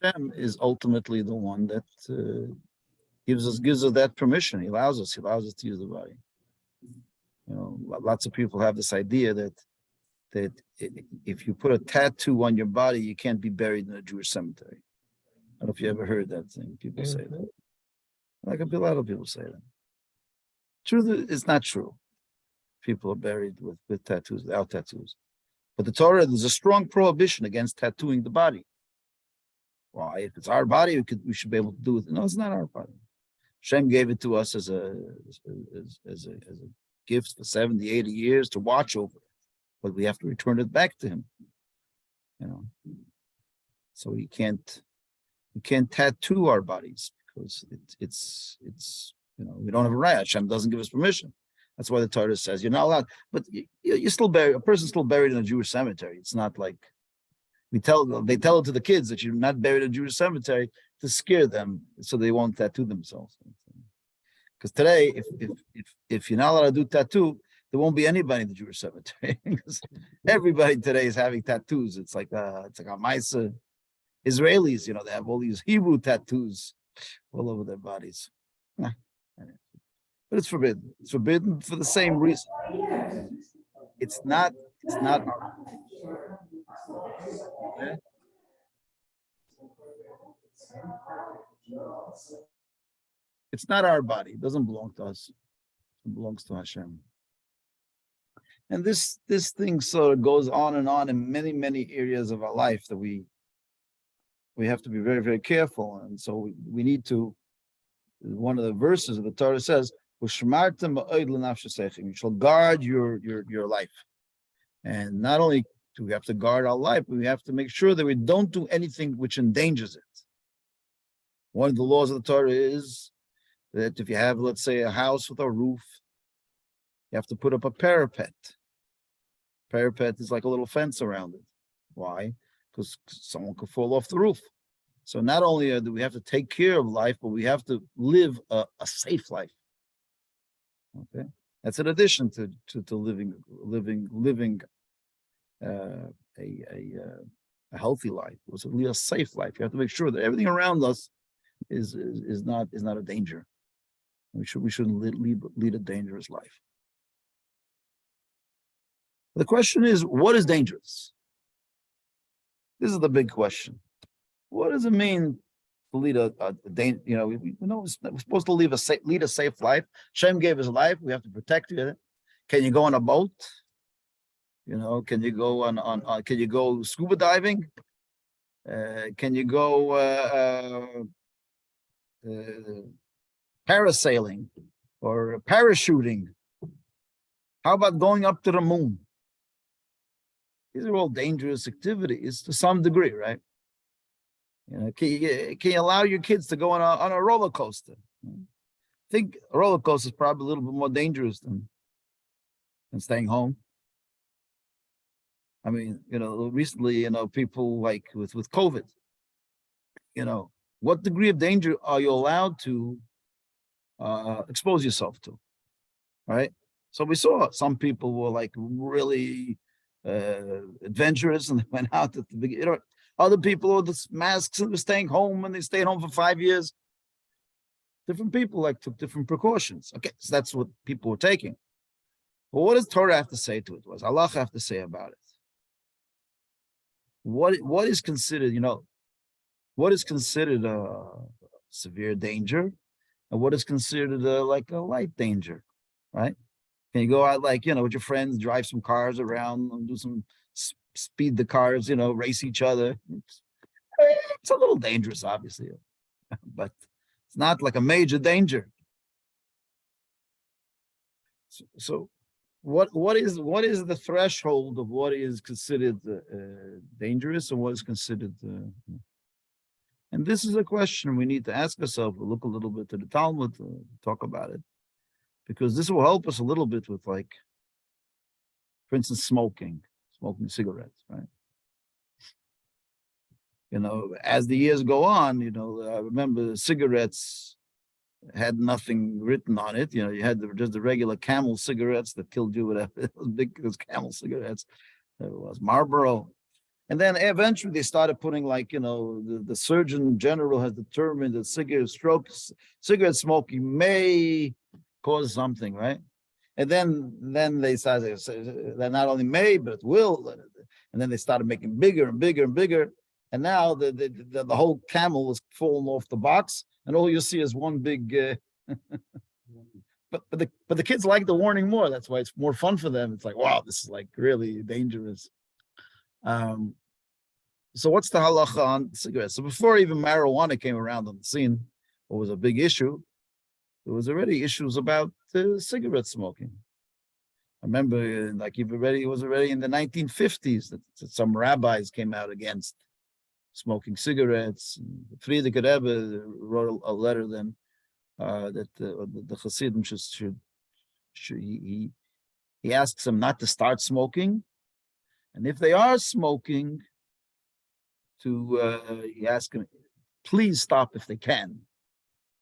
Hashem is ultimately the one that gives us that permission. He allows us to use the body. Lots of people have this idea that if you put a tattoo on your body, you can't be buried in a Jewish cemetery. I don't know if you ever heard that thing. People say that. Like a lot of people say that. Truth is not true. People are buried with tattoos, without tattoos. But the Torah, there's a strong prohibition against tattooing the body. Why? If it's our body, we should be able to do it. No, it's not our body. Hashem gave it to us as a gift for 70, 80 years to watch over it. But we have to return it back to him. So we can't tattoo our bodies because it's we don't have a right. Hashem doesn't give us permission. That's why the Torah says you're not allowed. But you're still buried. A person's still buried in a Jewish cemetery. It's not like they tell it to the kids that you're not buried in a Jewish cemetery to scare them so they won't tattoo themselves. Because today, if you're not allowed to do tattoo, there won't be anybody in the Jewish cemetery. Because everybody today is having tattoos. It's like a Maisa. Israelis, they have all these Hebrew tattoos all over their bodies. But it's forbidden. It's forbidden for the same reason. It's not It's not our body. It doesn't belong to us. It belongs to Hashem. And this thing sort of goes on and on in many, many areas of our life that we have to be very, very careful. And so we need to, one of the verses of the Torah says, you shall guard your life. And not only do we have to guard our life, but we have to make sure that we don't do anything which endangers it. One of the laws of the Torah is that if you have, let's say, a house with a roof, you have to put up a parapet. Parapet is like a little fence around it. Why? Because someone could fall off the roof. So not only do we have to take care of life, but we have to live a safe life. Okay, that's in addition to living a healthy life. It's a safe life. You have to make sure that everything around us is not a danger. We shouldn't lead a dangerous life. The question is, what is dangerous? This is the big question. What does it mean to lead a we know we're supposed to lead a safe life. Hashem gave his life. We have to protect it. Can you go on a boat? Can you go on can you go scuba diving? Can you go parasailing or parachuting? How about going up to the moon? These are all dangerous activities to some degree, right? Can you allow your kids to go on a roller coaster? I think a roller coaster is probably a little bit more dangerous than staying home. I mean, recently, people like with COVID, what degree of danger are you allowed to expose yourself to, right? So we saw some people were like really adventurous and they went out at the beginning. Other people with the masks and were staying home and they stayed home for 5 years. Different people took different precautions. Okay, so that's what people were taking. But what does Torah have to say to it? What does Allah have to say about it? What is considered, what is considered a severe danger, and what is considered like a light danger, right? Can you go out with your friends, drive some cars around, and do some speed the cars, race each other? It's a little dangerous, obviously, but it's not like a major danger. So what is the threshold of what is considered dangerous and what is considered and this is a question we need to ask ourselves. We'll look a little bit to the Talmud to talk about it, because this will help us a little bit with, like, for instance, smoking cigarettes, right? As the years go on, I remember cigarettes had nothing written on it. You had just the regular Camel cigarettes that killed you, whatever. It was big, those Camel cigarettes. There was Marlboro. And then eventually they started putting like, the Surgeon General has determined that cigarette smoking may cause something, right? And then they started, that not only may, but it will. And then they started making bigger and bigger and bigger. And now the whole camel is falling off the box, and all you see is one big. But the kids like the warning more. That's why it's more fun for them. It's like, wow, this is like really dangerous. So what's the halacha on cigarettes? So before even marijuana came around on the scene, what was a big issue, there was already issues about cigarette smoking. I remember, it was already in the 1950s that some rabbis came out against smoking cigarettes. Frierdiker Rebbe wrote a letter then that the Hasidim he asks them not to start smoking, and if they are smoking, he asks them, please stop if they can.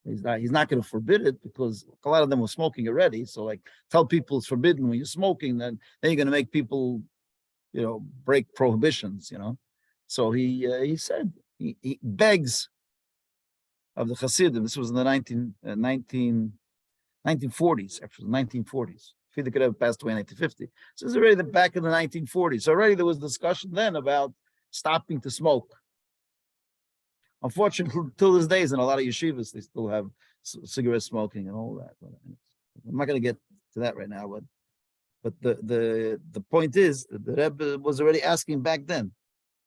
He's not going to forbid it, because a lot of them were smoking already. So like, tell people it's forbidden when you're smoking, then you're going to make people, break prohibitions, So he said, he begs of the Hasidim. This was in the 1940s, actually, 1940s. Frierdiker Rebbe passed away in 1950. So it's already back in the 1940s. So already there was discussion then about stopping to smoke. Unfortunately, till this day, in a lot of yeshivas, they still have cigarette smoking and all that. I'm not going to get to that right now, but the point is that the Rebbe was already asking back then.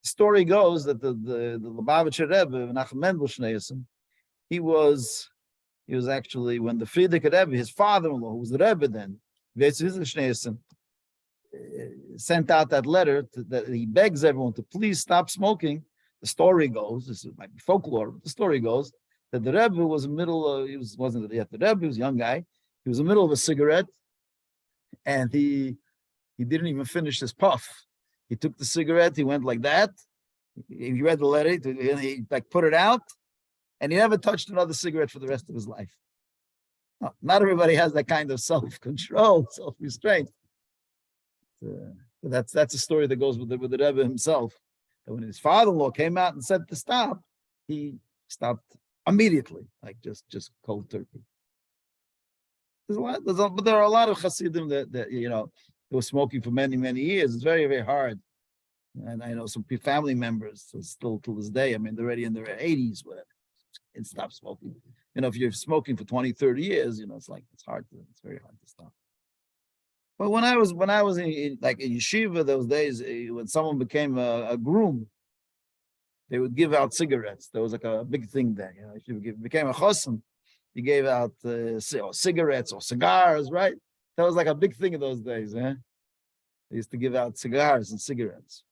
The story goes that the Lubavitcher Rebbe, Menachem Mendel Schneerson, he was actually, when the Frierdiker Rebbe, his father-in-law, who was the Rebbe then, Schneerson, sent out that letter that he begs everyone to please stop smoking. The story goes, this might be folklore, but the story goes that the Rebbe was in the middle of, wasn't yet the Rebbe, he was a young guy. He was in the middle of a cigarette, and he didn't even finish his puff. He took the cigarette, he went like that. He read the letter, he like put it out, and he never touched another cigarette for the rest of his life. No, not everybody has that kind of self-control, self-restraint. That's a story that goes with the Rebbe himself. And when his father-in-law came out and said to stop, he stopped immediately, like just cold turkey. But there are a lot of Hasidim that they were smoking for many, many years. It's very, very hard. And I know some family members still to this day. I mean, they're already in their 80s, whatever, and stop smoking. If you're smoking for 20, 30 years, it's very hard to stop. But when I was in yeshiva those days, when someone became a groom, they would give out cigarettes. There was like a big thing there. If you became a chosim, you gave out cigarettes or cigars, right? That was like a big thing in those days. They used to give out cigars and cigarettes.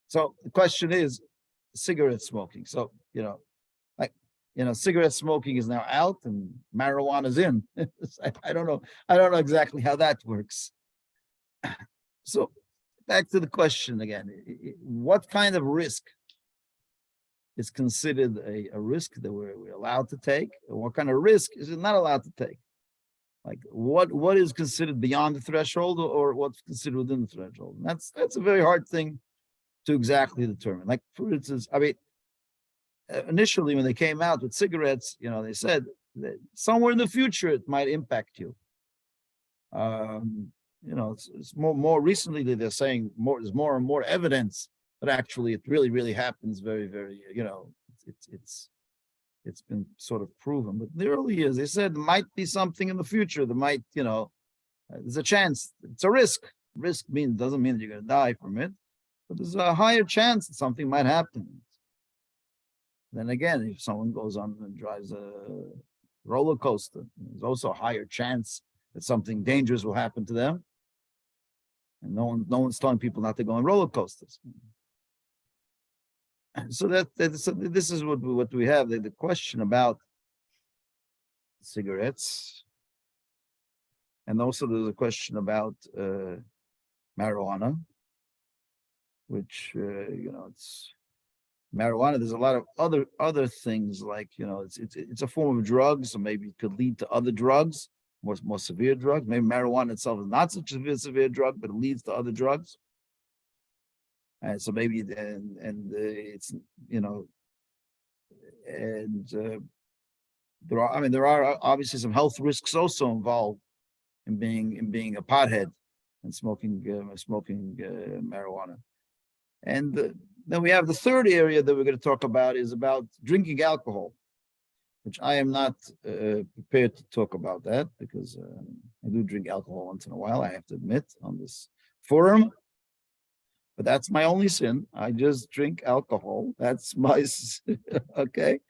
So the question is cigarette smoking. So, cigarette smoking is now out and marijuana is in. I don't know exactly how that works. So back to the question again, what kind of risk is considered a risk that we're allowed to take? And what kind of risk is it not allowed to take? Like what is considered beyond the threshold or what's considered within the threshold? And that's a very hard thing to exactly determine. Like, for instance, initially when they came out with cigarettes, they said that somewhere in the future it might impact you. It's more recently that they're saying there's more and more evidence that actually it really, really happens very, very, it's been sort of proven. But in the early years, they said there might be something in the future that might, there's a chance. It's a risk. Risk doesn't mean that you're going to die from it, but there's a higher chance that something might happen. Then again, if someone goes on and drives a roller coaster, there's also a higher chance that something dangerous will happen to them. And no one's telling people not to go on roller coasters. So this is what we have. The question about cigarettes, and also there's a question about marijuana, which it's marijuana. There's a lot of other things like it's a form of drugs, so maybe it could lead to other drugs. more severe drugs. Maybe marijuana itself is not such a severe drug, but it leads to other drugs. And so maybe it's there are obviously some health risks also involved in being a pothead and smoking marijuana. And then we have the third area that we're going to talk about is about drinking alcohol, which I am not prepared to talk about that because I do drink alcohol once in a while, I have to admit, on this forum. But that's my only sin. I just drink alcohol. That's my okay.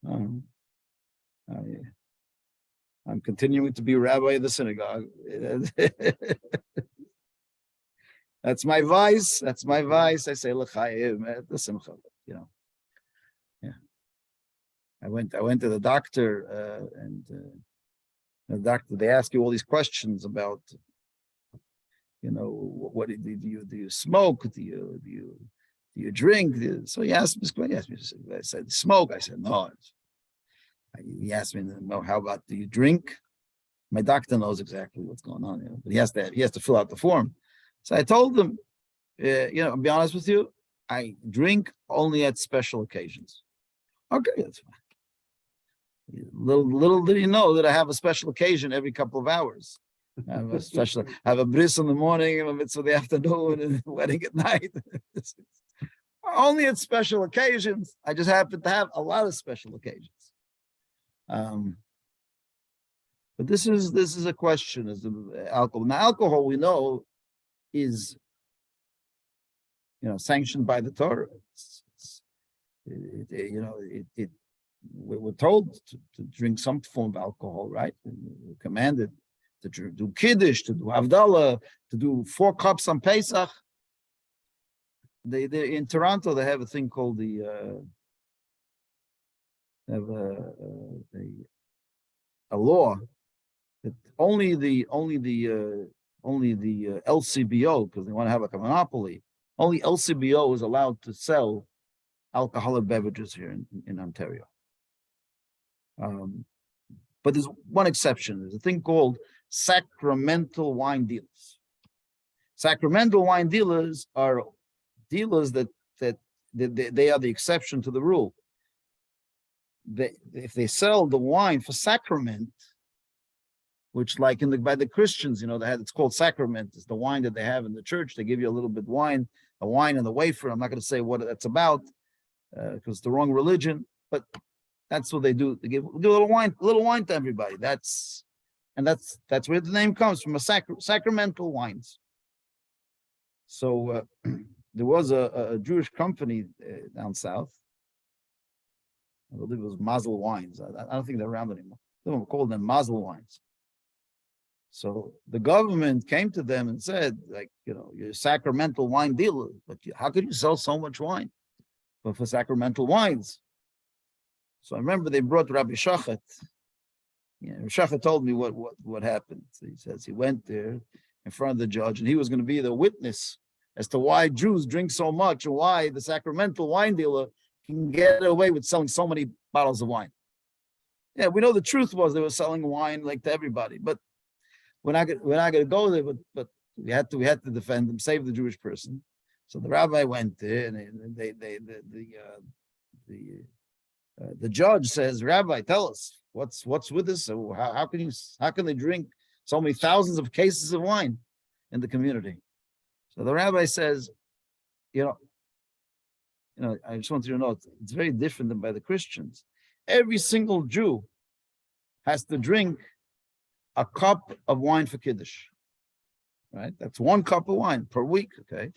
I'm continuing to be rabbi of the synagogue. That's my vice. That's my vice. I say l'chaim, Yeah. I went to the doctor, and the doctor, they ask you all these questions about, what do you smoke? Do you drink? So he asked me. I said smoke. I said no. He asked me, no, how about do you drink? My doctor knows exactly what's going on, but he has to fill out the form. So I told him, I'll be honest with you, I drink only at special occasions. Okay, that's fine. Little did he know that I have a special occasion every couple of hours. I have a bris in the morning, a mitzvah in the afternoon, and a wedding at night. Only at special occasions. I just happen to have a lot of special occasions. But this is a question as to alcohol. Now, alcohol we know is sanctioned by the Torah. We're told to drink some form of alcohol, right? We're commanded to do kiddush, to do havdalah, to do 4 cups on Pesach. They in Toronto they have a thing called a law that only the LCBO, because they want to have like a monopoly, only LCBO is allowed to sell alcoholic beverages here in Ontario. But there's one exception. There's a thing called sacramental wine dealers. Sacramental wine dealers are dealers that they are the exception to the rule. If they sell the wine for sacrament, which like by the Christians, it's called sacrament. It's the wine that they have in the church. They give you a little bit wine, a wine and the wafer. I'm not going to say what that's about because it's the wrong religion, but that's what they do. They give a little wine to everybody. That's where the name comes from, sacramental wines. So there was a Jewish company down south. I believe it was Mazel Wines. I don't think they're around anymore. They were called them Mazel Wines. So the government came to them and said, you're a sacramental wine dealer, but how could you sell so much wine? But for sacramental wines. So I remember they brought Rabbi Shachat. Rabbi Shachat told me what happened. So he says he went there in front of the judge, and he was going to be the witness as to why Jews drink so much and why the sacramental wine dealer can get away with selling so many bottles of wine. Yeah, we know the truth was they were selling wine like to everybody, but we're not going to go there. But we had to defend them, save the Jewish person. So the rabbi went there, and the judge says, "Rabbi, tell us what's with this. So how can they drink so many thousands of cases of wine in the community?" So the rabbi says, I just want you to know it's very different than by the Christians. Every single Jew has to drink a cup of wine for Kiddush, right? That's 1 cup of wine per week, okay?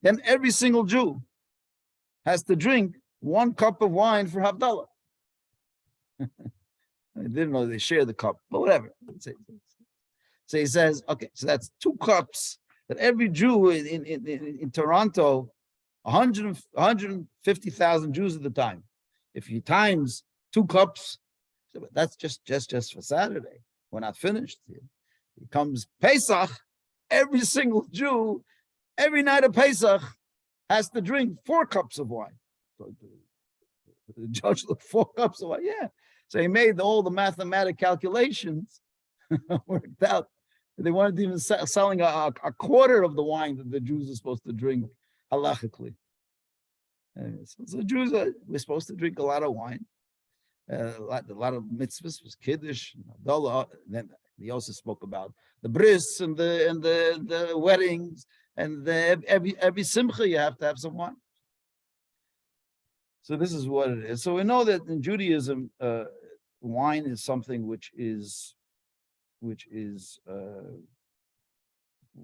Then every single Jew has to drink 1 cup of wine for Havdalah. I didn't know they share the cup, but whatever. So he says, okay, so that's 2 cups that every Jew in Toronto, 150,000 Jews at the time. If you times 2 cups, that's just for Saturday. We're not finished. It comes Pesach. Every single Jew, every night of Pesach, has to drink 4 cups of wine. So the judge looked 4 cups of wine. Yeah. So he made all the mathematical calculations worked out. They weren't even selling a quarter of the wine that the Jews are supposed to drink halachically. So Jews we're supposed to drink a lot of wine. A lot of mitzvahs was kiddush, then he also spoke about the bris and the weddings and every simcha you have to have some wine. So this is what it is. So we know that in Judaism, wine is something which is we're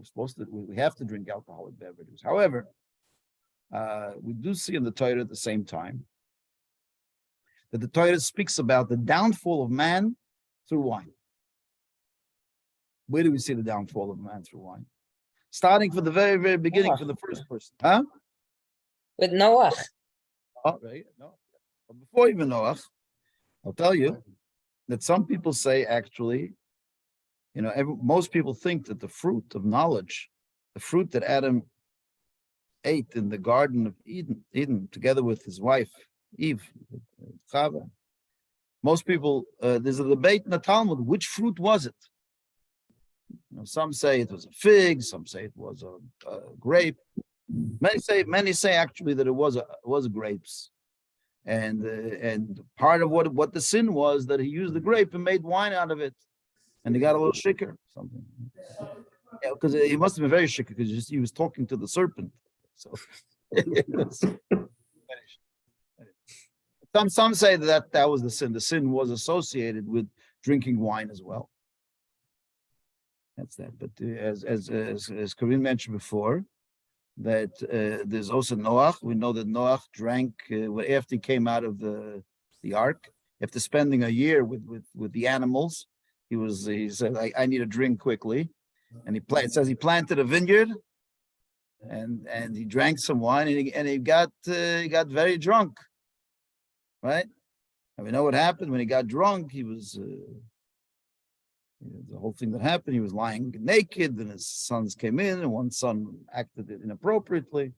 supposed to, we have to drink alcoholic beverages. However, we do see in the Torah at the same time that the Torah speaks about the downfall of man through wine. Where do we see the downfall of man through wine? Starting from the very, very beginning, for the first person. Huh? With Noah. Oh, right. No. But before even Noah, I'll tell you that some people say actually, most people think that the fruit of knowledge, the fruit that Adam ate in the Garden of Eden together with his wife, Eve, Chava. Most people, there's a debate in the Talmud, which fruit was it? Some say it was a fig, some say it was a grape. Many say actually that it was grapes. And part of what the sin was that he used the grape and made wine out of it. And he got a little shikker, something. Yeah, because he must have been very shikker because he was talking to the serpent. So some say that was the sin. The sin was associated with drinking wine as well. That's that. But as Corinne mentioned before, that there's also Noach. We know that Noach drank after he came out of the ark. After spending a year with the animals, he said, I need a drink quickly, and it says he planted a vineyard, and he drank some wine, and he got very drunk, right? And we know what happened when he got drunk. He was the whole thing that happened. He was lying naked, and his sons came in, and one son acted inappropriately.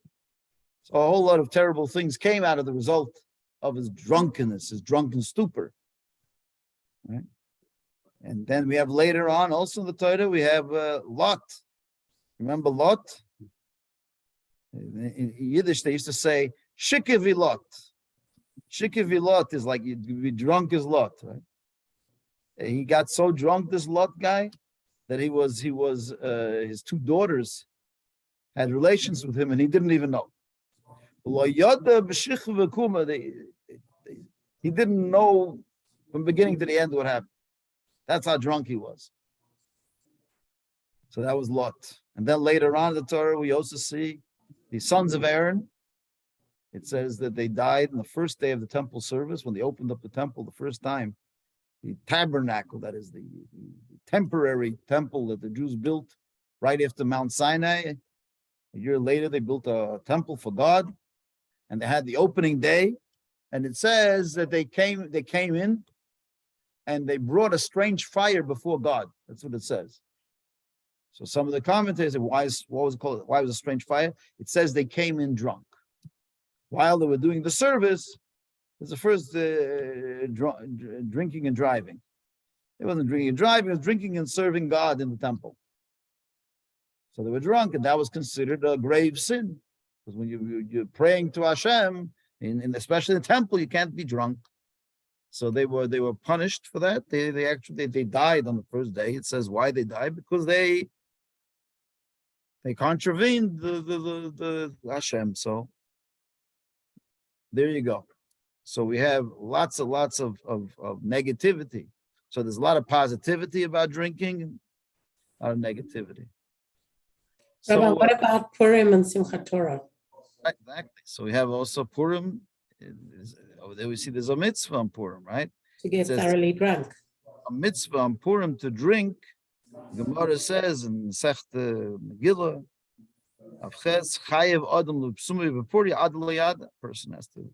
So a whole lot of terrible things came out of the result of his drunkenness, his drunken stupor, right? And then we have later on, also in the Torah, we have Lot. Remember Lot? In Yiddish, they used to say, Shikevi Lot. Shikevi Lot is like you'd be drunk as Lot, right? He got so drunk, this Lot guy, that his two daughters had relations with him, and he didn't even know. He didn't know from beginning to the end what happened. That's how drunk he was. So that was Lot. And then later on in the Torah, we also see the sons of Aaron. It says that they died on the first day of the temple service, when they opened up the temple the first time. The tabernacle, that is the temporary temple that the Jews built right after Mount Sinai. A year later, they built a temple for God, and they had the opening day. And it says that they came in, and they brought a strange fire before God. That's what it says. So some of the commentators say, why was a strange fire? It says they came in drunk. While they were doing the service, it was the first drinking and driving. It wasn't drinking and driving, it was drinking and serving God in the temple. So they were drunk, and that was considered a grave sin. Because when you're praying to Hashem, especially in the temple, you can't be drunk. So they were punished for that. They died on the first day. It says why they died, because they contravened the Hashem. So there you go. So we have lots of negativity. So there's a lot of positivity about drinking, a lot of negativity. So Rabbi, what about Purim and Simchat Torah? Exactly. So we have also Purim. Over there we see there's a mitzvah on Purim, right? To get thoroughly drunk. A mitzvah on Purim to drink. Gemara says in Sech Megillah, Avches Chayev Adam L'Psumi B'Puri Ad L'Yad. Person has to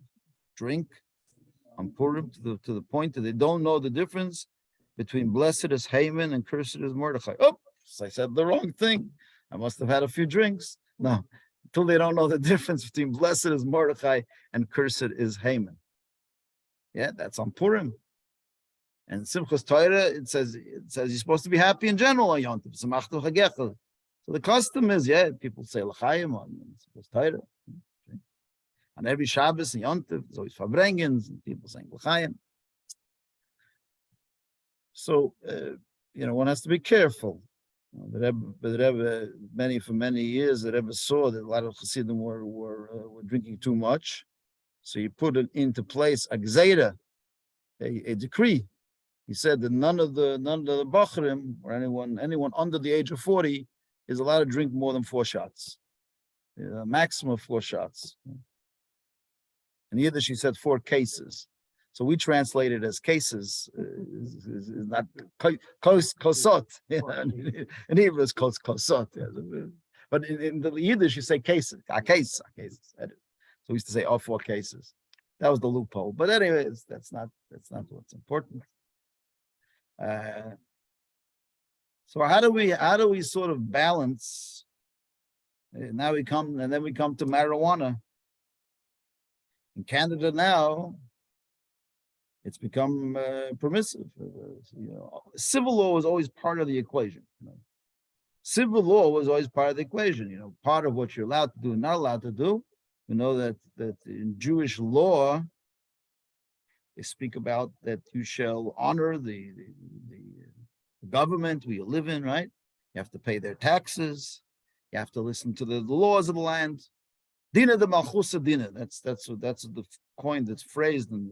drink on Purim to the point that they don't know the difference between blessed as Haman and cursed as Mordechai. Oops, I said the wrong thing. I must have had a few drinks. No, until they don't know the difference between blessed as Mordechai and cursed is Haman. Yeah, that's on Purim. And Simchas Torah, it says you're supposed to be happy in general on Yom Tov. Samachtu Chagechel. So the custom is, people say L'chaim on Simchas Torah. Okay. On every Shabbos and Yom Tov, there's always Farbrengens and people saying L'chaim. So, one has to be careful. The Rebbe, for many years, the Rebbe saw that a lot of Chassidim were drinking too much. So he put it into place a gzeira, a decree. He said that none of the Bachrim or anyone under the age of 40 is allowed to drink more than 4 shots. A maximum of 4 shots. In Yiddish, he said 4 cases. So we translate it as cases. Is not kosot. In Hebrew, it's kosot. But in the Yiddish, you say cases. A case. So we used to say 4 cases. That was the loophole. But anyways, that's not what's important. So how do we sort of balance? Now we come to marijuana. In Canada now, it's become permissive. Civil law was always part of the equation. Civil law was always part of the equation. Part of what you're allowed to do and not allowed to do. We know that in Jewish law, they speak about that you shall honor the government where you live in, right? You have to pay their taxes. You have to listen to the laws of the land. Dina de malchusa dina. That's the coin that's phrased in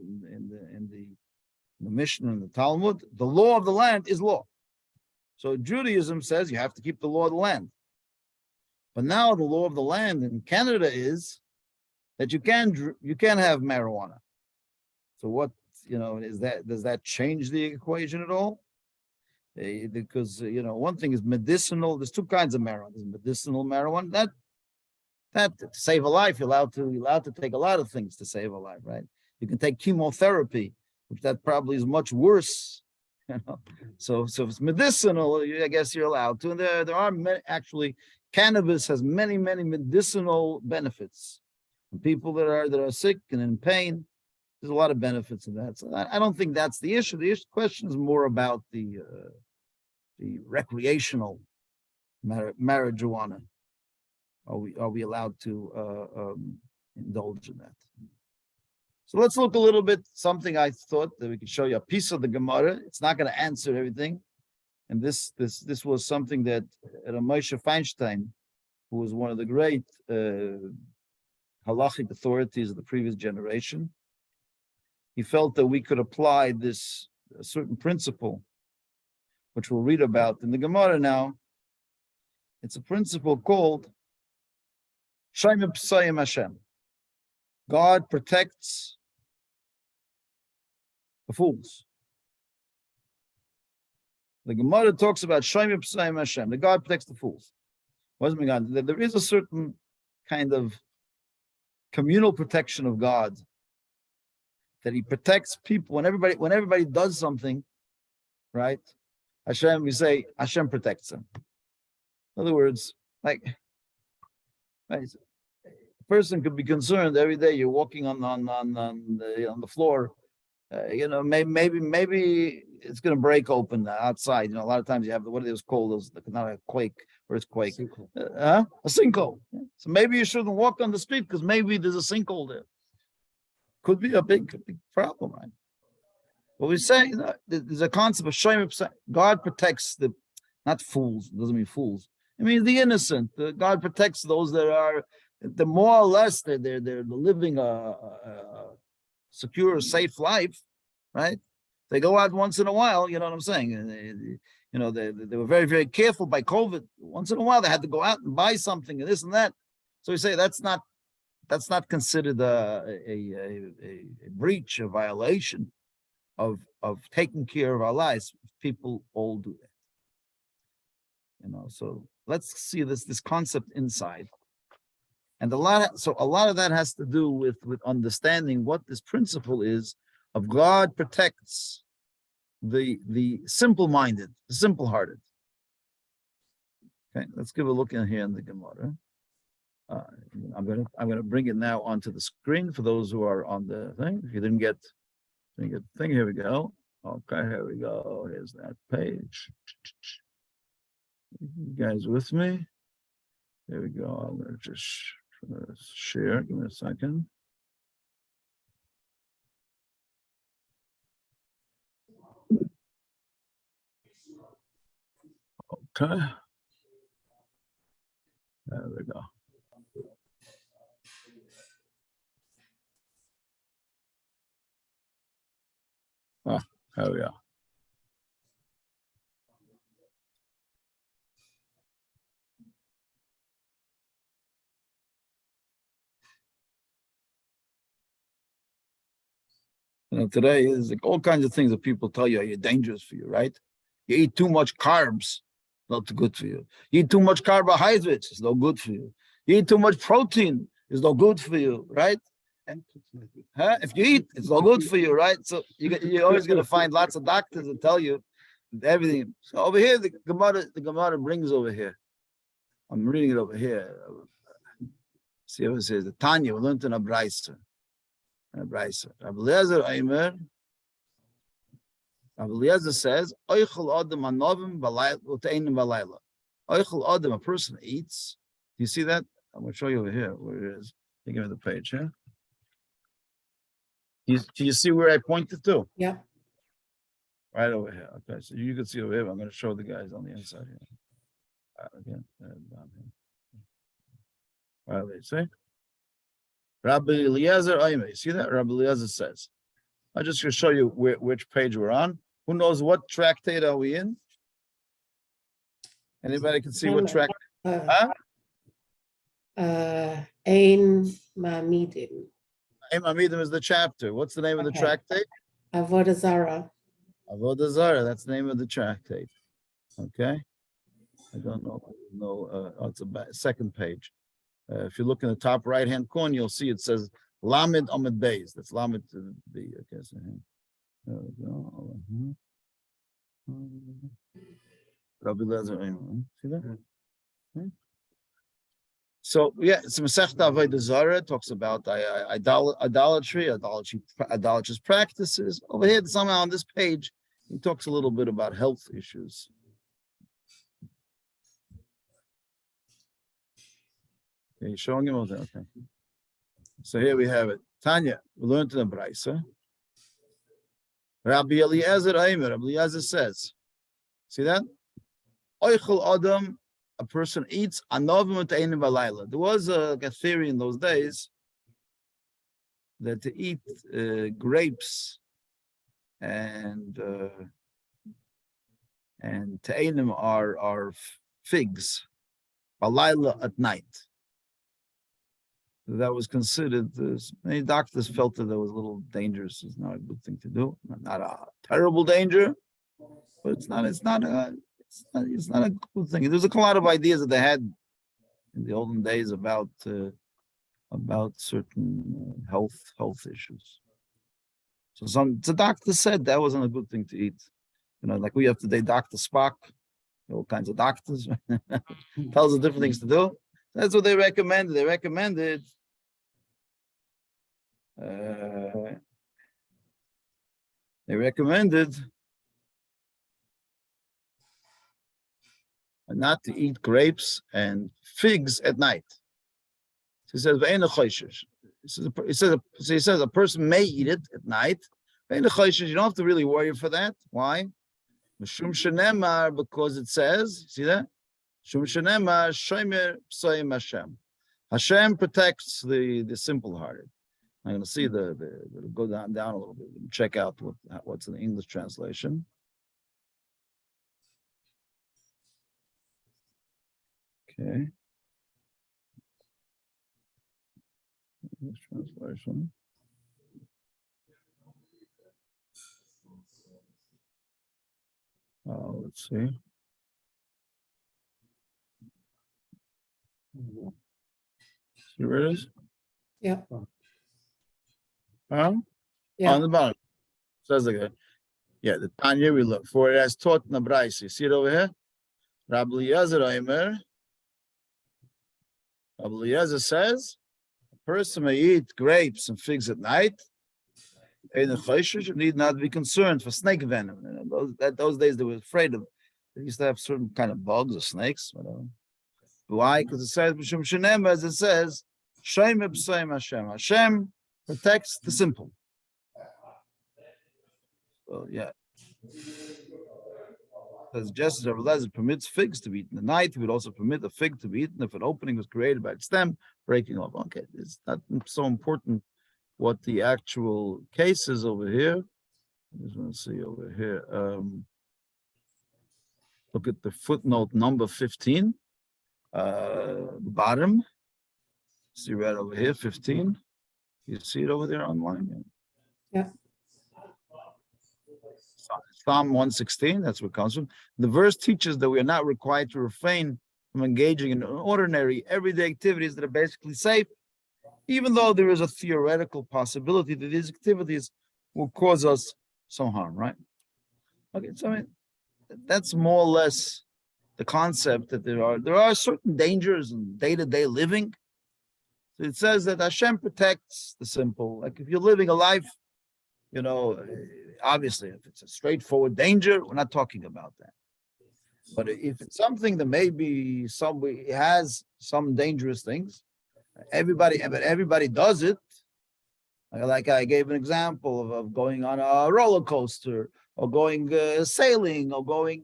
the Mishnah and the Talmud. The law of the land is law. So Judaism says you have to keep the law of the land. But now the law of the land in Canada is that you can have marijuana. So what is that? Does that change the equation at all? Because one thing is medicinal. There's 2 kinds of marijuana. There's medicinal marijuana that to save a life, you're allowed to take a lot of things to save a life, right? You can take chemotherapy, which that probably is much worse. So if it's medicinal, I guess you're allowed to. And there are actually, cannabis has many medicinal benefits. And people that are sick and in pain, there's a lot of benefits in that. So I don't think that's the issue. The question is more about the recreational marijuana. Are we allowed to indulge in that? So let's look a little bit. Something I thought that we could show you a piece of the Gemara. It's not going to answer everything, and this was something that Moshe Feinstein, who was one of the great halachic authorities of the previous generation, he felt that we could apply this certain principle, which we'll read about in the Gemara now. It's a principle called Shaim P'sayim Hashem. God protects the fools. The Gemara talks about Shaim P'sayim Hashem. The God protects the fools. What does it mean? There is a certain kind of communal protection of God, that He protects people when everybody does something, right? Hashem, we say Hashem protects them. In other words, like, right, a person could be concerned every day you're walking on the floor. Maybe it's going to break open outside. A lot of times you have what are those called? Those not a quake or it's quake. A sinkhole. So maybe you shouldn't walk on the street because maybe there's a sinkhole there. Could be a big problem, right? But we say there's a concept of Shem. God protects not fools. It doesn't mean fools. It means the innocent. God protects those that are, the more or less they're living a secure, safe life, right? They go out once in a while. You know what I'm saying? They were very, very careful by COVID. Once in a while, they had to go out and buy something and this and that. So we say that's not considered a breach, a violation of taking care of our lives. People all do that. So let's see this concept inside. And a lot of that has to do with understanding what this principle is of God protects the simple-minded, the simple-hearted. Okay, let's give a look in here in the Gemara. I'm gonna bring it now onto the screen for those who are on the thing. If you didn't get the thing, here we go. Okay, here we go. Here's that page. You guys with me? There we go. I'm gonna just share. Give me a second. Okay. There we go. Oh, there we go. Today is like all kinds of things that people tell you are dangerous for you, right? You eat too much carbs, not good for you. You eat too much carbohydrates, it's no good for you. You eat too much protein, it's no good for you, right? And if you eat, it's no good for you, right? So you're always going to find lots of doctors that tell you everything. So over here, the Gemara brings over here. I'm reading it over here. See what it says. The Tanya, we learned in a Brisa. Rabbi Eliezer Aimer. Rabbi Eliezer says, "Oichel adam anovim v'teinim v'layla." Oichel adam, a person eats. Do you see that? I'm going to show you over here where it is. You give me the page here. Do you see where I pointed to? Yeah. Right over here. Okay, so you can see over here. I'm going to show the guys on the inside here. Again, down here. Right, they say. Rabbi Eliezer Aimer. See that? Rabbi Eliezer says. I'm just going to show you which page we're on. Who knows what tractate are we in? Anybody can see what tract? Ein Mamidim. Ein Mamidim is the chapter. What's the name of the tractate? Avodah Zarah. Avodah Zarah. That's the name of the tractate. Okay. I don't know. No, it's a second page. If you look in the top right-hand corner, you'll see it says Lamed Amid Beis. That's Lamed B. Okay, so there we go. Rabbi Eliezer, see that? Okay. So yeah, it's Masechta Avodah Zarah. Talks about idolatry, idolatrous practices. Over here, somehow on this page, he talks a little bit about health issues. Okay, he's showing him over there. Okay. So here we have it. Tanya, we learned in the Brisa. Rabbi Eliezer Aimer, Rabbi Eliezer says, see that? Oichel Adam, a person eats anovim v'teinim v'layla. There was a theory in those days that to eat grapes and teinim are figs, v'layla at night. That was considered, many doctors felt that was a little dangerous. It's not a good thing to do. Not a terrible danger, but it's not a good thing. There's a lot of ideas that they had in the olden days about certain health issues. So the doctor said that wasn't a good thing to eat. You know, like we have today, Dr. Spock, all kinds of doctors, tells us different things to do. That's what they recommended. They recommended not to eat grapes and figs at night. He says, he says a person may eat it at night. You don't have to really worry for that. Why? Because it says, see that? Hashem protects the simple-hearted. I'm going to see go down a little bit and check out what's in the English translation. Okay. English translation. Let's see. See where it is? Yeah. Huh? Yeah. On the bottom. Says like that. Yeah, the Tanya we look for it as taught in the Brisa. You see it over here? Rabbi Eliezer Aimer. Rabbi Eliezer says a person may eat grapes and figs at night. In the chayshish, you need not be concerned for snake venom. Those days they were afraid of. They used to have certain kind of bugs or snakes, whatever. Why? Because it says, as it says, Shem Hashem. Hashem protects the simple. Well, yeah. As just as Rabbi permits figs to be eaten at night, he would also permit a fig to be eaten if an opening was created by its stem breaking off. Okay, it's not so important what the actual case is over here. I just want to see over here. Look at the footnote number 15, the bottom. See right over here, 15. You see it over there online? Yeah. Psalm 116, that's where it comes from. The verse teaches that we are not required to refrain from engaging in ordinary, everyday activities that are basically safe, even though there is a theoretical possibility that these activities will cause us some harm, right? Okay, so I mean, that's more or less the concept that there are certain dangers in day-to-day living. So it says that Hashem protects the simple. Like if you're living a life, obviously, if it's a straightforward danger, we're not talking about that. But if it's something that maybe somebody has some dangerous things, everybody does it. Like I gave an example of going on a roller coaster, or going sailing, or going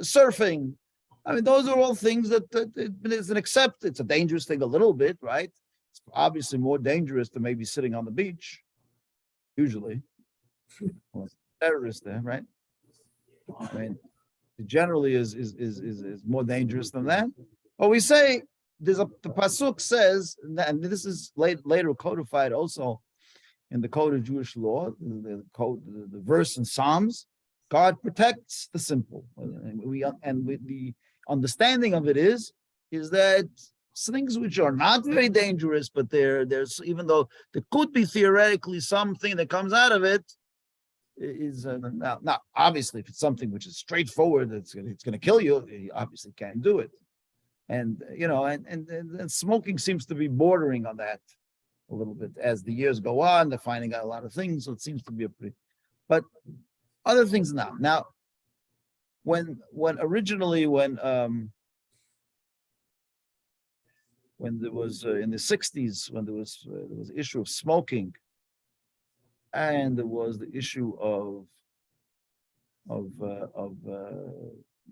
surfing. I mean, those are all things that it's a dangerous thing a little bit, right? It's obviously more dangerous than maybe sitting on the beach. Usually, terrorists there, right? I mean, it generally is more dangerous than that. But we say the pasuk says, and this is later codified also in the code of Jewish law, the verse in Psalms. God protects the simple, and the understanding of it is that things which are not very dangerous, but there's even though there could be theoretically something that comes out of it, is now obviously if it's something which is straightforward, it's going to kill you, you obviously can't do it, and and smoking seems to be bordering on that a little bit as the years go on. They're finding out a lot of things, so it seems to be but other things now. When originally when there was in the 60s, when there was the issue of smoking, and there was the issue of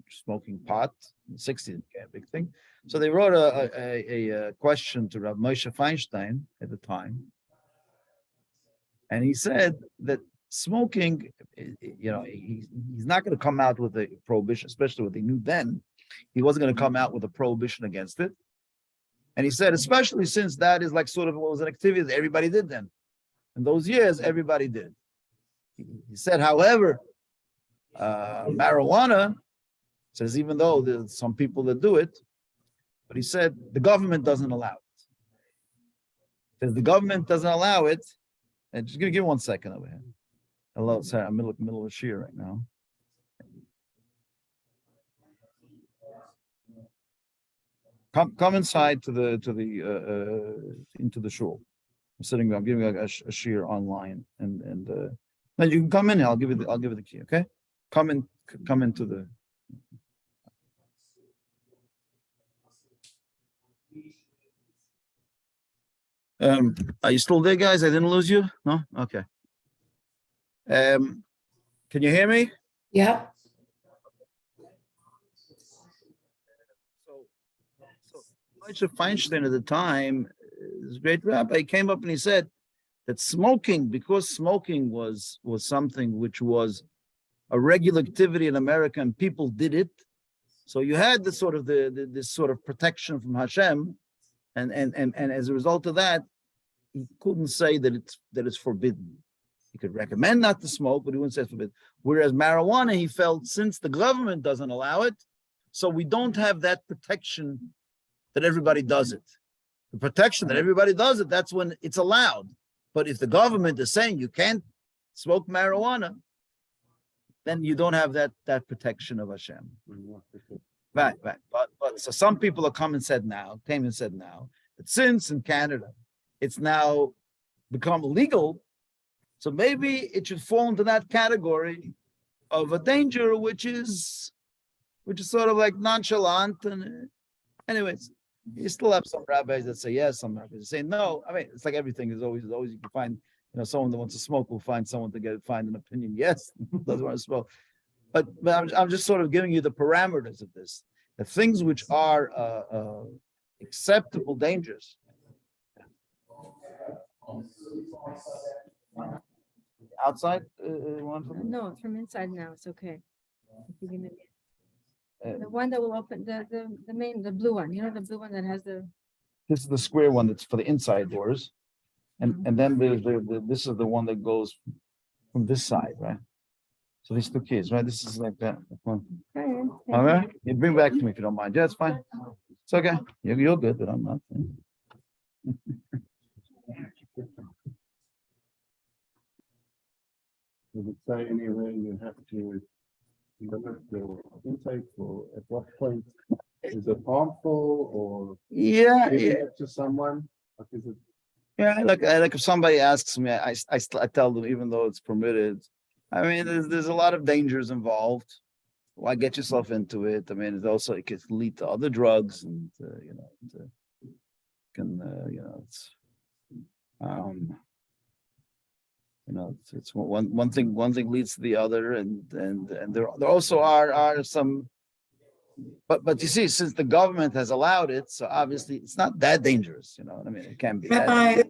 smoking pot in the 60s, became a big thing. So they wrote a question to Rabbi Moshe Feinstein at the time, and he said that smoking, he's not going to come out with a prohibition, especially what they knew then. He wasn't going to come out with a prohibition against it. And he said, especially since that is like sort of what was an activity that everybody did then. In those years, everybody did. He said, however, marijuana, says even though there's some people that do it, but he said the government doesn't allow it. Because the government doesn't allow it, and just give me 1 second over here. Hello, sorry, I'm middle of a shir right now. Come inside into the shul. I'm giving a shir online, and then you can come in. I'll give you the key. Okay, come into the. Are you still there, guys? I didn't lose you. No, okay. Can you hear me? Yeah. So Moshe Feinstein at the time, this great rabbi, came up and he said that smoking, because smoking was something which was a regular activity in America and people did it, so you had this sort of protection from Hashem, and as a result of that, he couldn't say that it's forbidden. He could recommend not to smoke, but he wouldn't say it's forbidden. Whereas marijuana, he felt, since the government doesn't allow it, so we don't have that protection that everybody does it. The protection that everybody does it, that's when it's allowed. But if the government is saying you can't smoke marijuana, then you don't have that protection of Hashem. Right. But so some people came and said now that since in Canada, it's now become legal, so maybe it should fall into that category of a danger, which is sort of like nonchalant. And anyways, you still have some rabbis that say yes, some rabbis that say no. I mean, it's like everything is always you can find, someone that wants to smoke will find someone to find an opinion. Yes, doesn't want to smoke. But I'm just sort of giving you the parameters of this. The things which are acceptable dangers. Outside? No, from inside now. It's okay. If you give me the one that will open the blue one. The blue one that has the. This is the square one that's for the inside doors, and then there's this is the one that goes from this side, right? So these two keys, right? This is like that. One. Okay. All right, you bring back to me if you don't mind. Yeah, it's fine. It's okay. You're good, but I'm not. Does it say anywhere you have to limit your intake, or at what point is it harmful, or Yeah, giving yeah. it to someone? Like, is it Yeah, like if somebody asks me, I tell them, even though it's permitted. I mean, there's a lot of dangers involved. Why get yourself into it? I mean, it could lead to other drugs, and it's one thing leads to the other, and there also are some. But you see, since the government has allowed it, so obviously it's not that dangerous. You know what I mean? It can be. Rabbi,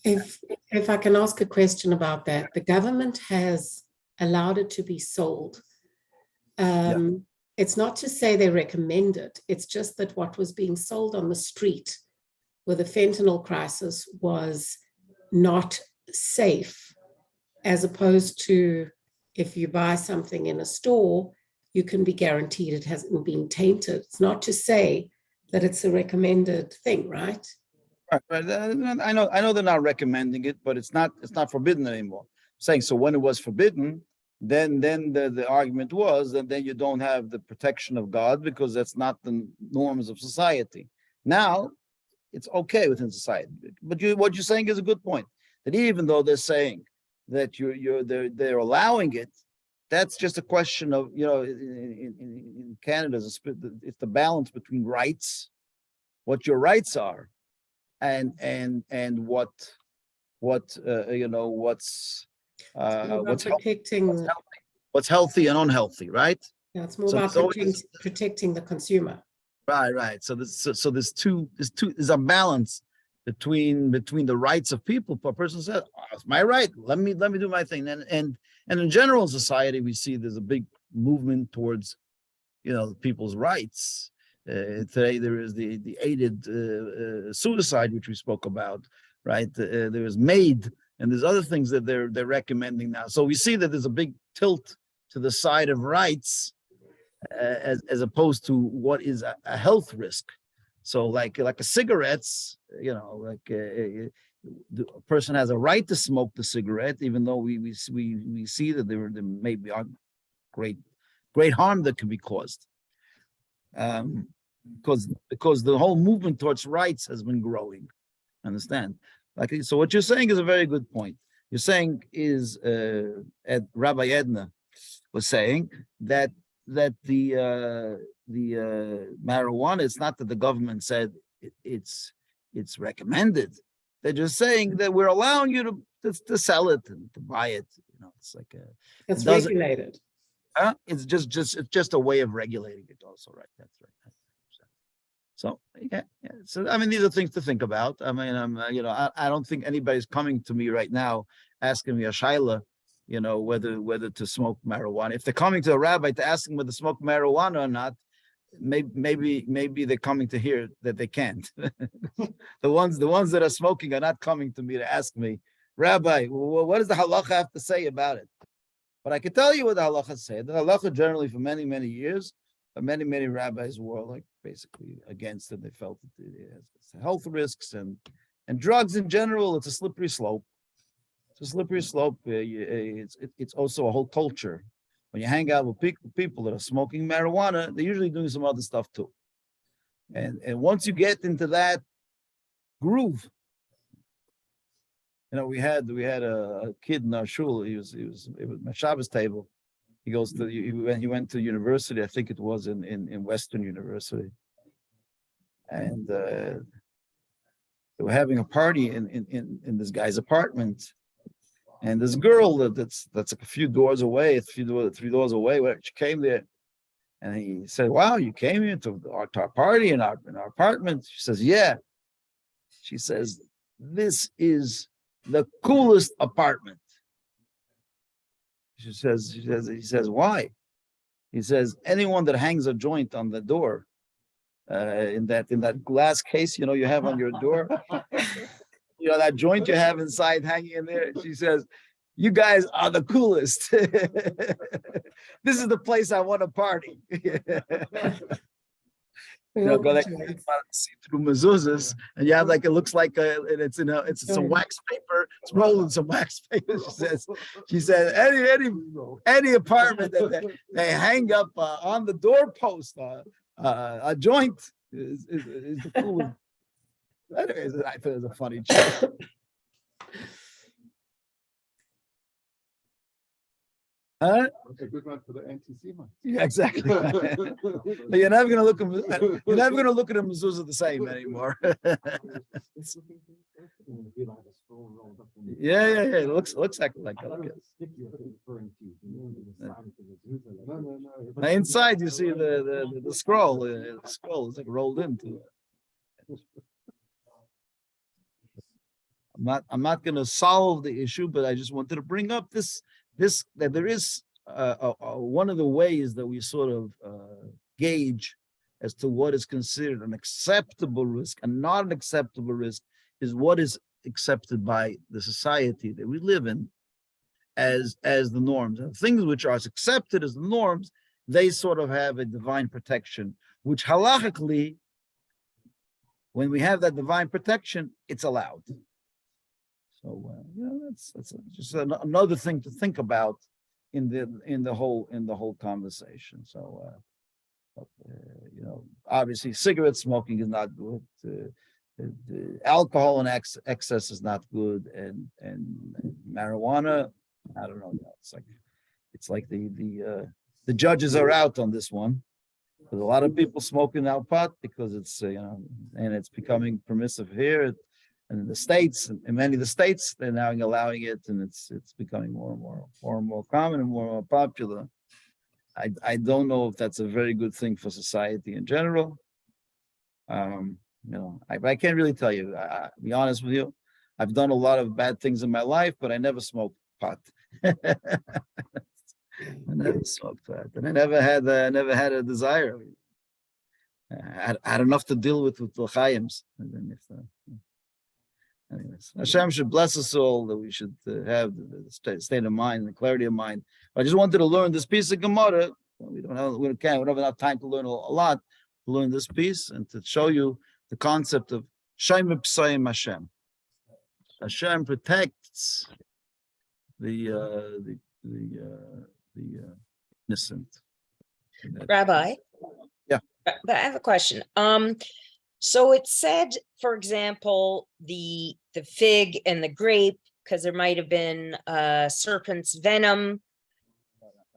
if I can ask a question about that, the government has allowed it to be sold. It's not to say they recommend it. It's just that what was being sold on the street with the fentanyl crisis was not safe, as opposed to if you buy something in a store, you can be guaranteed it hasn't been tainted. It's not to say that it's a recommended thing, right? Right. I know they're not recommending it, but it's not forbidden anymore. Saying so when it was forbidden, then the argument was that then you don't have the protection of God because that's not the norms of society. Now it's okay within society. But what you're saying is a good point. That even though they're saying that they're allowing it, that's just a question of, in Canada, it's the balance between rights, what your rights are, and what's protecting. What's healthy and unhealthy, right? Yeah, it's more about protecting the consumer. Right. So there's a balance between the rights of people. If a person says, oh, it's my right, let me do my thing. And in general society, we see there's a big movement towards, people's rights. Today there is the aided suicide, which we spoke about, right? There is MAID, and there's other things that they're recommending now. So we see that there's a big tilt to the side of rights as opposed to what is a health risk. So like a cigarettes, the person has a right to smoke the cigarette, even though we see that there may be great harm that can be caused. Because the whole movement towards rights has been growing. Understand? So what you're saying is a very good point. You're saying is Rabbi Edna was saying that the marijuana, it's not that the government said it's recommended. They're just saying that we're allowing you to sell it and to buy it. It's like it's regulated. It's just a way of regulating it also, right? That's right. So yeah. So I mean, these are things to think about. I mean, I don't think anybody's coming to me right now asking me a shaila, whether to smoke marijuana. If they're coming to a rabbi to ask them whether to smoke marijuana or not, maybe they're coming to hear that they can't. the ones that are smoking are not coming to me to ask me, Rabbi, what does the halacha have to say about it? But I can tell you what the halacha said. The halacha generally for many, many years, many rabbis were like basically against it. They felt that it has health risks and drugs in general. It's a slippery slope. It's a slippery slope. It's also a whole culture. When you hang out with people that are smoking marijuana, they're usually doing some other stuff too. And once you get into that groove, we had a kid in our shul. It was my Shabbos table. He goes to he went to university. I think it was in Western University, and they were having a party in this guy's apartment. And this girl that's like a few doors away, three doors away, where she came there, and he said, "Wow, you came here to our party in our apartment." She says, "Yeah." She says, "This is the coolest apartment." He says, "Why?" He says, "Anyone that hangs a joint on the door, in that glass case, you have on your door, that joint you have inside hanging in there." She says, "You guys are the coolest. This is the place I want to party." Go like see through mezuzahs, and you have like it looks like it's some wax paper. It's rolled in some wax paper. She says any apartment that they hang up on the doorpost a joint is the coolest. Anyways, I thought it was a funny joke. Huh? A good one for the anti-Sema. Yeah, exactly. But you're never gonna look at a mezuzah the same anymore. Yeah. It looks like that. Look at now inside you see the scroll. The scroll is like rolled into it. I'm not going to solve the issue, but I just wanted to bring up this that there is one of the ways that we sort of gauge as to what is considered an acceptable risk and not an acceptable risk is what is accepted by the society that we live in as the norms. And things which are accepted as the norms, they sort of have a divine protection, which halachically, when we have that divine protection, it's allowed. So that's just another thing to think about in the whole conversation. So obviously cigarette smoking is not good. The alcohol in excess is not good, and marijuana, I don't know. It's like the judges are out on this one. There's a lot of people smoking now pot because it's and it's becoming permissive here. And in the states, in many of the states, they're now allowing it, and it's becoming more and more common and more popular. I don't know if that's a very good thing for society in general. I can't really tell you. I'll be honest with you. I've done a lot of bad things in my life, but I never smoked pot. I never smoked pot, and I never had a desire. I had enough to deal with the chayim's, and then anyways, Hashem should bless us all that we should have the state of mind and the clarity of mind. I just wanted to learn this piece of Gemara. We don't have enough time to learn a lot. To learn this piece and to show you the concept of Shaim P'sayim Hashem. Hashem protects the innocent. Rabbi? Yeah. But I have a question. So it said, for example, the fig and the grape, because there might have been serpent's venom.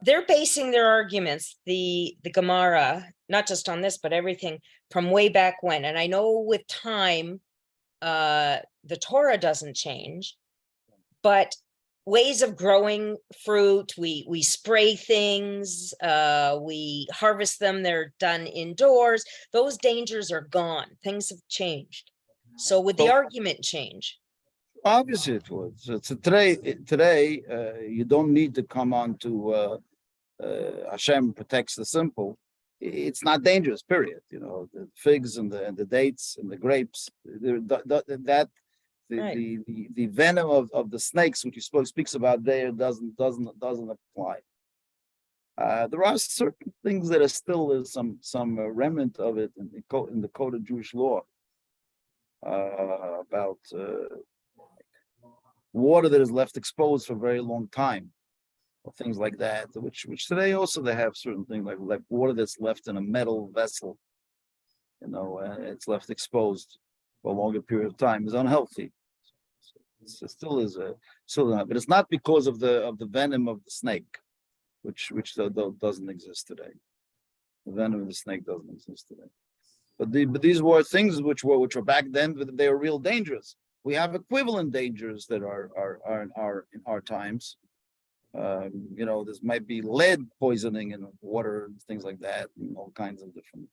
They're basing their arguments, the Gemara, not just on this, but everything from way back when. And I know with time, the Torah doesn't change, but ways of growing fruit, we spray things, we harvest them, they're done indoors. Those dangers are gone. Things have changed. So would the argument change? Obviously it would. So today, you don't need to come on to Hashem protects the simple. It's not dangerous, period. The figs and the dates and the grapes, the venom of the snakes, which he speaks about there, doesn't apply. There are certain things that are still some remnant of it in the code of Jewish law about water that is left exposed for a very long time, or things like that. Which today also they have certain things like water that's left in a metal vessel, it's left exposed for a longer period of time is unhealthy. It still is a but it's not because of the venom of the snake, which doesn't exist today. The venom of the snake doesn't exist today. But these were things which were back then, but they were real dangerous. We have equivalent dangers that are in our times. This might be lead poisoning in water and things like that, and all kinds of different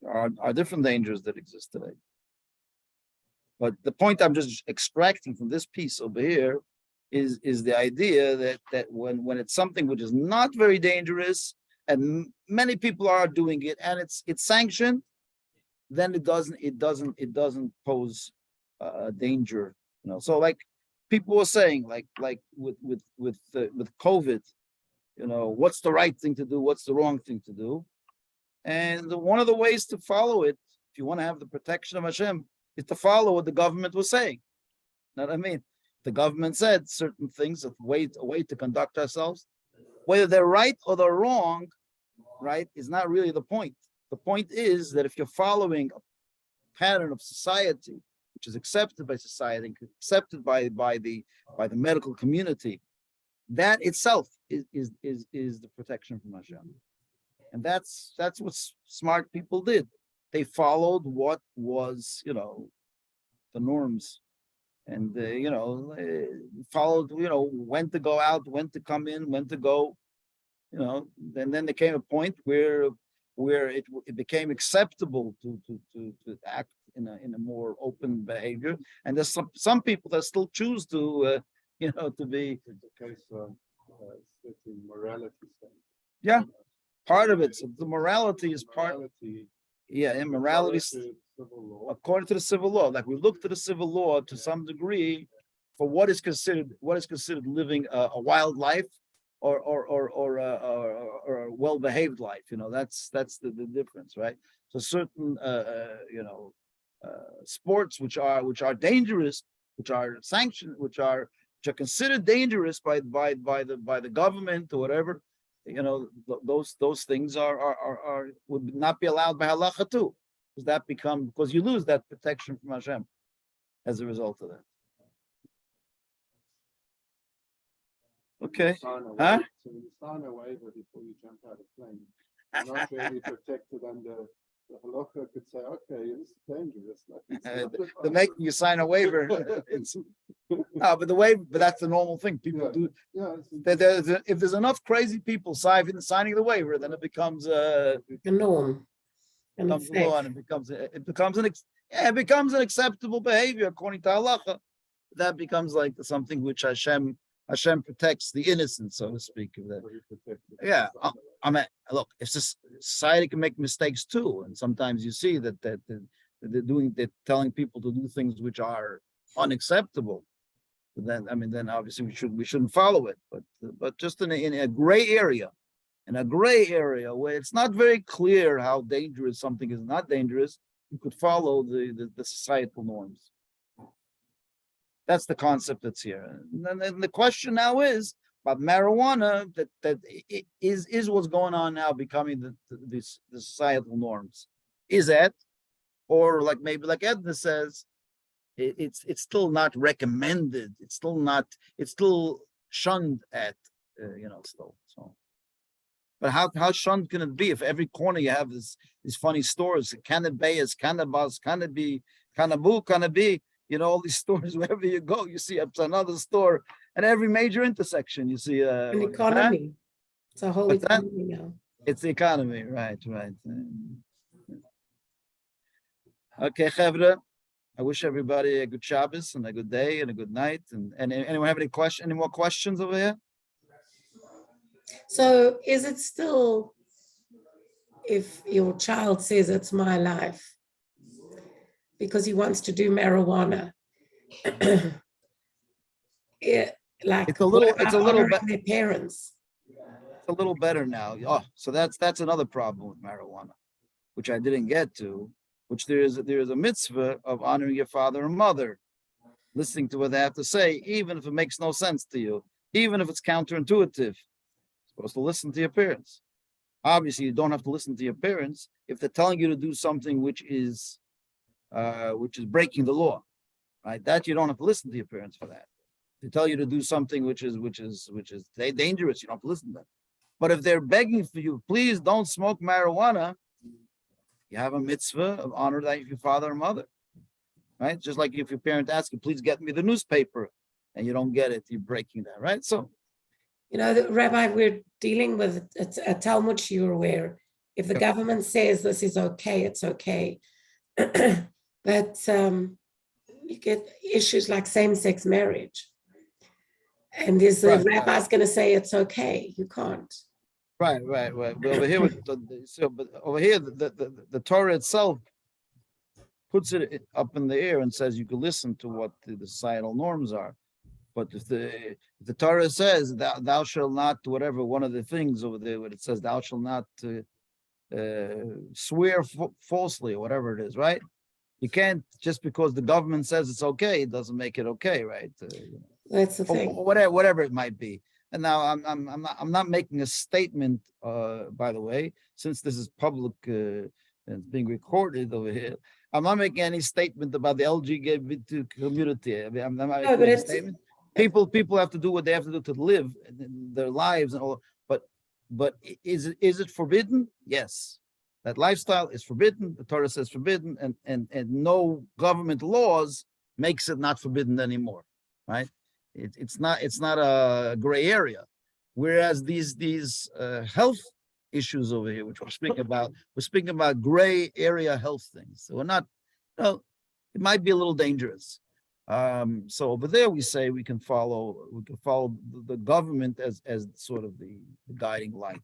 are different dangers that exist today. But the point I'm just extracting from this piece over here is the idea that when it's something which is not very dangerous and many people are doing it and it's sanctioned, then it doesn't pose a danger. So like people were saying, like with COVID, what's the right thing to do, what's the wrong thing to do, and one of the ways to follow it, if you want to have the protection of Hashem, is to follow what the government was saying. You know what I mean? The government said certain things, a way to conduct ourselves. Whether they're right or they're wrong, right, is not really the point. The point is that if you're following a pattern of society, which is accepted by society, accepted by the medical community, that itself is the protection from Hashem. And that's what smart people did. They followed what was, the norms, and followed, when to go out, when to come in, when to go, and then there came a point where it became acceptable to act in a more open behavior. And there's some people that still choose to to be. It's a case of certain morality. Yeah, part of it. So the morality is part. Yeah, immorality. According to the civil law, like we look to the civil law to some degree for what is considered living a wild life or a well-behaved life. That's the difference, right? So certain sports which are dangerous, which are sanctioned, which are considered dangerous by the government or whatever, those things are would not be allowed by halacha too, because you lose that protection from Hashem as a result of that. Okay. Huh? So you sign a waiver before you jump out of plane. You're not really protected under the halacha. Could say, okay, this is dangerous. They're making you sign a waiver. But that's the normal thing. People do. Yeah. If there's enough crazy people signing the waiver, then it becomes a norm. And becomes law, and it becomes an acceptable behavior according to halacha. That becomes like something which Hashem protects the innocent, so to speak. Of that. Yeah, I mean, look, if society can make mistakes too, and sometimes you see that they're telling people to do things which are unacceptable. Then obviously we shouldn't follow it. But just in a gray area, where it's not very clear how dangerous something is not dangerous, you could follow the societal norms. That's the concept that's here. And then the question now is about marijuana, that it is what's going on now becoming the societal norms. Is that, or maybe like Edna says, it's still not recommended. It's still shunned at, still. So, but how shunned can it be if every corner you have these funny stores? Cannabis, cannabis, cannabi, cannabu, cannabi. All these stores, wherever you go, you see another store, and every major intersection, you see an economy. It's a whole economy now. It's the economy, right. Okay, Chevra, I wish everybody a good Shabbos and a good day and a good night. And anyone have any more questions over here? So is it still, if your child says it's my life, because he wants to do marijuana, it's a little better. Their parents. It's a little better now. Oh, so that's another problem with marijuana, which I didn't get to. Which there is a mitzvah of honoring your father and mother, listening to what they have to say, even if it makes no sense to you, even if it's counterintuitive. You're supposed to listen to your parents. Obviously, you don't have to listen to your parents if they're telling you to do something which is breaking the law. right? That you don't have to listen to your parents for that. They tell you to do something which is dangerous, you don't have to listen to them. But if they're begging for you, please don't smoke marijuana, you have a mitzvah of honor that your father and mother, right? Just like if your parent asks you, please get me the newspaper, and you don't get it, you're breaking that, right? So, Rabbi, we're dealing with a Talmud shiur where if the government says this is okay, it's okay. But you get issues like same-sex marriage. And there's the rabbi's going to say it's okay. You can't. right. But over here, the Torah itself puts it up in the air and says you can listen to what the societal norms are. But if the Torah says thou shalt not, whatever, one of the things over there where it says thou shalt not swear falsely or whatever it is, right? You can't, just because the government says it's okay, it doesn't make it okay, right? That's the thing. Or whatever it might be. And now I'm not making a statement, by the way, since this is public and it's being recorded over here. I'm not making any statement about the LGBT community. I mean, I'm not making a statement. People have to do what they have to do to live their lives and all. But is it forbidden? Yes, that lifestyle is forbidden. The Torah says forbidden, and no government laws makes it not forbidden anymore, right? It's not a gray area. Whereas these health issues over here, which we're speaking about gray area health things. So we're not, it might be a little dangerous. So over there, we say we can follow the government as sort of the guiding light.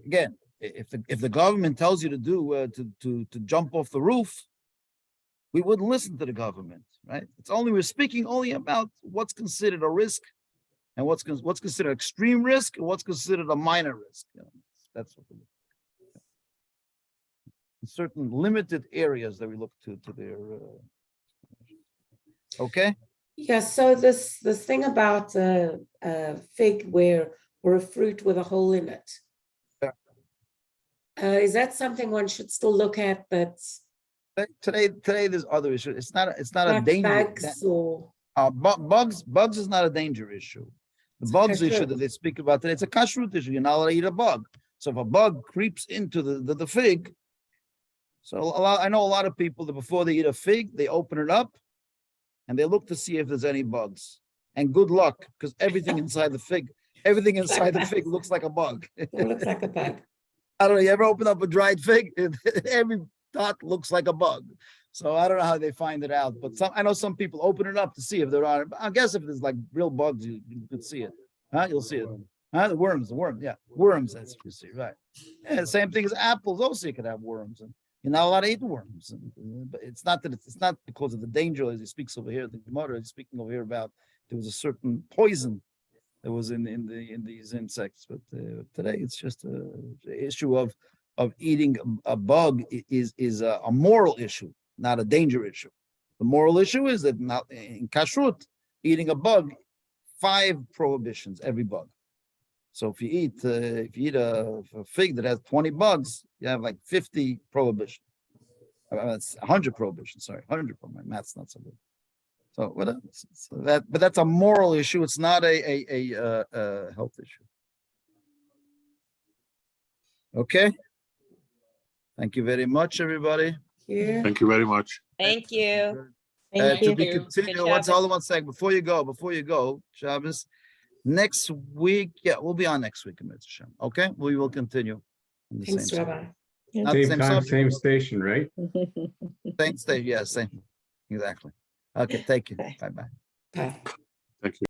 Again, if the government tells you to do to jump off the roof, we wouldn't listen to the government, right? We're speaking only about what's considered a risk, and what's considered extreme risk, and what's considered a minor risk. That's what in certain limited areas that we look to their. Okay. Yeah. So this thing about a fig or a fruit with a hole in it. Yeah. Is that something one should still look at? But today there's other issues. It's not a danger. Bugs or bugs is not a danger issue. The bugs issue that they speak about today, it's a kashrut issue. You're not allowed to eat a bug. So if a bug creeps into the fig, so I know a lot of people that before they eat a fig, they open it up and they look to see if there's any bugs. And good luck, because everything inside the fig looks like a bug. it looks like a bug. I don't know. You ever open up a dried fig? Every dot looks like a bug. So I don't know how they find it out, but I know some people open it up to see if there are. I guess if there's like real bugs, you could see it. You'll see it. The worms, yeah, worms. That's what you see, right? Yeah, the same thing as apples. Also, you could have worms, and you're not allowed to eat worms. But it's not because of the danger, as he speaks over here. The Gemara is speaking over here about there was a certain poison that was in these insects. But today it's just an issue of eating a bug is a moral issue, not a danger issue. The moral issue is that not in kashrut, eating a bug, 5 prohibitions every bug. So if you eat a fig that has 20 bugs, you have like 50 prohibition. It's 100 prohibition. Sorry, 100. My math's not so good. So whatever. But that's a moral issue. It's not a health issue. Okay. Thank you very much, everybody. Yeah. Thank you very much. Thank you. To be continued. Hold on one second. Before you go, Shabbos. Next week, we'll be on next week, Hashem. Okay, we will continue. Thanks, Rabbi. Same time, same station, right? Same station, yeah, same. Exactly. Okay, thank you. Bye-bye. Bye. Thank you.